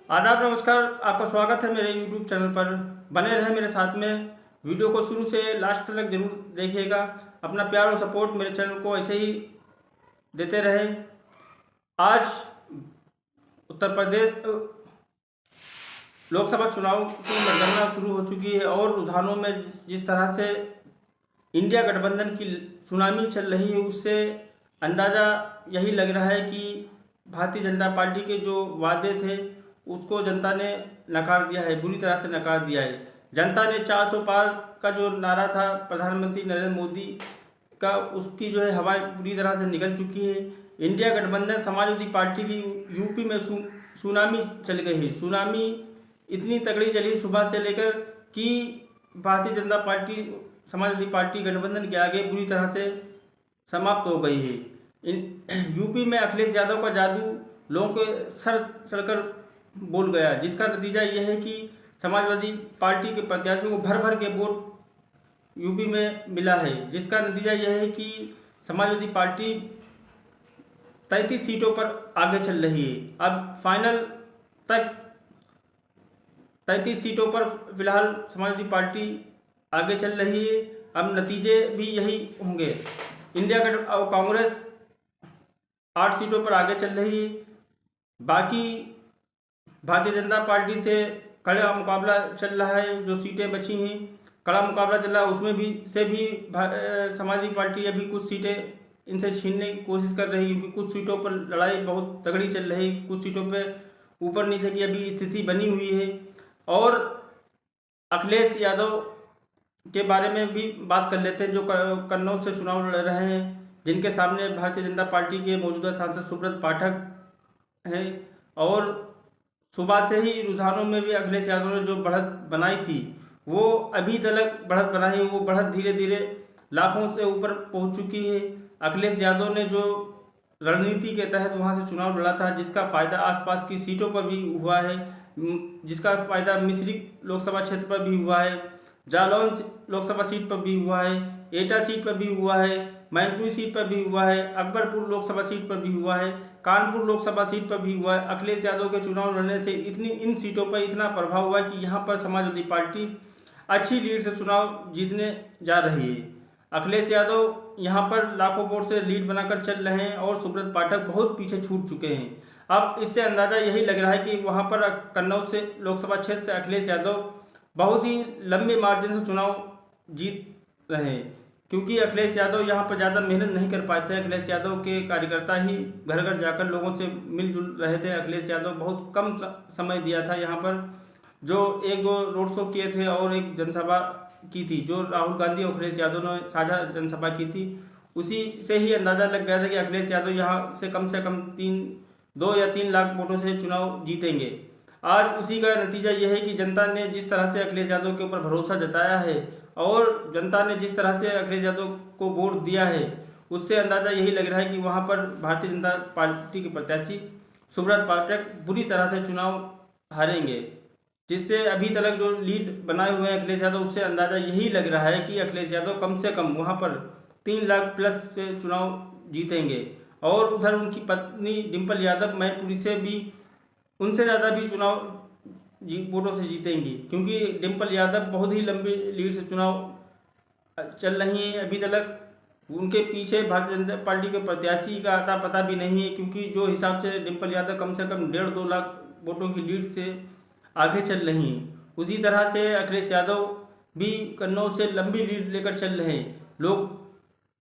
आदाब, नमस्कार। आपका स्वागत है मेरे यूट्यूब चैनल पर। बने रहें मेरे साथ में। वीडियो को शुरू से लास्ट तक जरूर देखिएगा। अपना प्यार और सपोर्ट मेरे चैनल को ऐसे ही देते रहे। आज उत्तर प्रदेश लोकसभा चुनाव की मतगणना शुरू हो चुकी है और रुझानों में जिस तरह से इंडिया गठबंधन की सुनामी चल रही है, उससे अंदाज़ा यही लग रहा है कि भारतीय जनता पार्टी के जो वादे थे उसको जनता ने नकार दिया है, बुरी तरह से नकार दिया है। जनता ने 400 पार का जो नारा था प्रधानमंत्री नरेंद्र मोदी का, उसकी जो है हवा बुरी तरह से निकल चुकी है। इंडिया गठबंधन समाजवादी पार्टी की यूपी में सुनामी चल गई है। सुनामी इतनी तगड़ी चली सुबह से लेकर कि भारतीय जनता पार्टी समाजवादी पार्टी गठबंधन के आगे बुरी तरह से समाप्त हो गई है। यूपी में अखिलेश यादव का जादू लोगों के सर चढ़कर बोल गया, जिसका नतीजा यह है कि समाजवादी पार्टी के प्रत्याशियों को भर भर के वोट यूपी में मिला है, जिसका नतीजा यह है कि समाजवादी पार्टी 33 सीटों पर आगे चल रही है। अब फाइनल तक 33 सीटों पर फिलहाल समाजवादी पार्टी आगे चल रही है। अब नतीजे भी यही होंगे। इंडिया कांग्रेस 8 सीटों पर आगे चल रही है। बाकी भारतीय जनता पार्टी से कड़ा मुकाबला चल रहा है। जो सीटें बची हैं कड़ा मुकाबला चल रहा है, उसमें भी समाजवादी पार्टी अभी कुछ सीटें इनसे छीनने की कोशिश कर रही है, क्योंकि कुछ सीटों पर लड़ाई बहुत तगड़ी चल रही है। कुछ सीटों पर ऊपर नीचे की अभी स्थिति बनी हुई है। और अखिलेश यादव के बारे में भी बात कर लेते हैं, जो कन्नौज से चुनाव लड़ रहे हैं, जिनके सामने भारतीय जनता पार्टी के मौजूदा सांसद सुब्रत पाठक हैं। और सुबह से ही रुझानों में भी अखिलेश यादव ने जो बढ़त बनाई थी वो अभी तक बढ़त बनाई, वो बढ़त धीरे धीरे लाखों से ऊपर पहुंच चुकी है। अखिलेश यादव ने जो रणनीति के तहत वहां से चुनाव लड़ा था, जिसका फ़ायदा आसपास की सीटों पर भी हुआ है, जिसका फ़ायदा मिश्रिक लोकसभा क्षेत्र पर भी हुआ है, जालौन लोकसभा सीट पर भी हुआ है, एटा सीट पर भी हुआ है, मैनपुरी सीट पर भी हुआ है, अकबरपुर लोकसभा सीट पर भी हुआ है, कानपुर लोकसभा सीट पर भी हुआ है। अखिलेश यादव के चुनाव लड़ने से इन सीटों पर इतना प्रभाव हुआ है कि यहाँ पर समाजवादी पार्टी अच्छी लीड से चुनाव जीतने जा रही है। अखिलेश यादव यहाँ पर लाखों वोट से लीड बनाकर चल रहे हैं और सुब्रत पाठक बहुत पीछे छूट चुके हैं। अब इससे अंदाज़ा यही लग रहा है कि वहाँ पर कन्नौज से लोकसभा क्षेत्र से अखिलेश यादव बहुत ही लंबे मार्जिन से चुनाव जीत रहे हैं, क्योंकि अखिलेश यादव यहाँ पर ज़्यादा मेहनत नहीं कर पाए थे। अखिलेश यादव के कार्यकर्ता ही घर घर जाकर लोगों से मिलजुल रहे थे। अखिलेश यादव बहुत कम समय दिया था यहाँ पर, जो 1-2 रोड शो किए थे और एक जनसभा की थी, जो राहुल गांधी और अखिलेश यादव ने साझा जनसभा की थी। उसी से ही अंदाज़ा लग गया था कि अखिलेश यादव यहाँ से कम 2 या 3 लाख वोटों से चुनाव जीतेंगे। आज उसी का नतीजा यह है कि जनता ने जिस तरह से अखिलेश यादव के ऊपर भरोसा जताया है और जनता ने जिस तरह से अखिलेश यादव को वोट दिया है, उससे अंदाज़ा यही लग रहा है कि वहाँ पर भारतीय जनता पार्टी के प्रत्याशी सुब्रत पाठक बुरी तरह से चुनाव हारेंगे, जिससे अभी तक जो लीड बनाए हुए हैं अखिलेश यादव, उससे अंदाज़ा यही लग रहा है कि अखिलेश यादव कम से कम वहाँ पर 3 लाख प्लस से चुनाव जीतेंगे। और उधर उनकी पत्नी डिम्पल यादव मैनपुरी से भी उनसे ज़्यादा भी चुनाव वोटों से जीतेंगी, क्योंकि डिम्पल यादव बहुत ही लंबी लीड से चुनाव चल रही हैं। अभी तक उनके पीछे भारतीय जनता पार्टी के प्रत्याशी का आता पता भी नहीं है, क्योंकि जो हिसाब से डिम्पल यादव कम से कम 1.5-2 लाख वोटों की लीड से आगे चल रही हैं, उसी तरह से अखिलेश यादव भी कन्नौज से लंबी लीड लेकर चल रहे हैं। लोग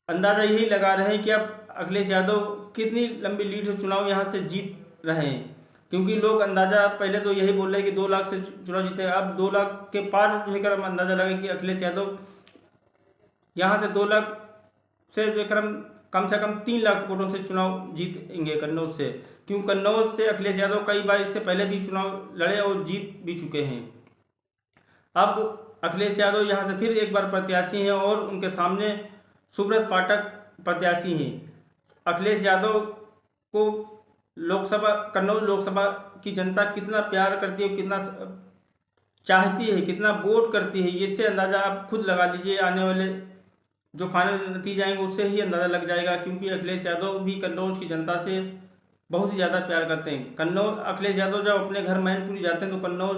अंदाज़ा यही लगा रहे हैं कि अब अखिलेश यादव कितनी लंबी लीड से चुनाव यहाँ से जीत रहे हैं, क्योंकि लोग अंदाज़ा पहले तो यही बोल रहे हैं कि 2 लाख से चुनाव जीते, अब 2 लाख के पार जो है हम अंदाज़ा लगा कि अखिलेश यादव यहाँ से 2 लाख से जो है कम से कम 3 लाख वोटों से चुनाव जीतेंगे कन्नौज से, क्योंकि कन्नौज से अखिलेश यादव कई बार इससे पहले भी चुनाव लड़े और जीत भी चुके हैं। अब अखिलेश यादव यहाँ से फिर एक बार प्रत्याशी हैं और उनके सामने सुब्रत पाठक प्रत्याशी हैं। अखिलेश यादव को कन्नौज लोकसभा की जनता कितना प्यार करती है, कितना चाहती है, कितना वोट करती है, इससे अंदाज़ा आप खुद लगा लीजिए। आने वाले जो फाइनल नतीजे आएंगे उससे ही अंदाज़ा लग जाएगा, क्योंकि अखिलेश यादव भी कन्नौज की जनता से बहुत ही ज़्यादा प्यार करते हैं। कन्नौज अखिलेश यादव जब अपने घर मैनपुरी जाते हैं तो कन्नौज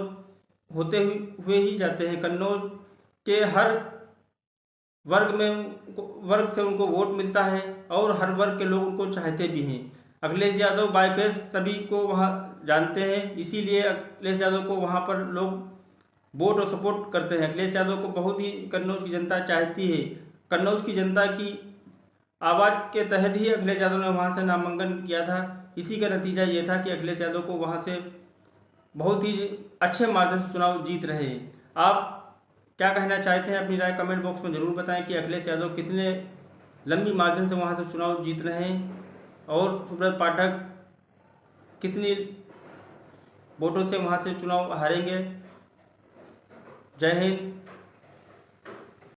होते हुए ही जाते हैं। कन्नौज के हर वर्ग से उनको वोट मिलता है और हर वर्ग के लोग उनको चाहते भी हैं। अखिलेश यादव बाय फेस सभी को वहाँ जानते हैं, इसीलिए अखिलेश यादव को वहाँ पर लोग वोट और सपोर्ट करते हैं। अखिलेश यादव को बहुत ही कन्नौज की जनता चाहती है। कन्नौज की जनता की आवाज़ के तहत ही अखिलेश यादव ने वहाँ से नामांकन किया था। इसी का नतीजा ये था कि अखिलेश यादव को वहाँ से बहुत ही अच्छे मार्जिन से चुनाव जीत रहे हैं। आप क्या कहना चाहते हैं, अपनी राय कमेंट बॉक्स में ज़रूर बताएं कि अखिलेश यादव कितने लंबी मार्जिन से वहाँ से चुनाव जीत रहे हैं और सुब्रत पाठक कितनी वोटों से वहाँ से चुनाव हारेंगे। जय हिंद।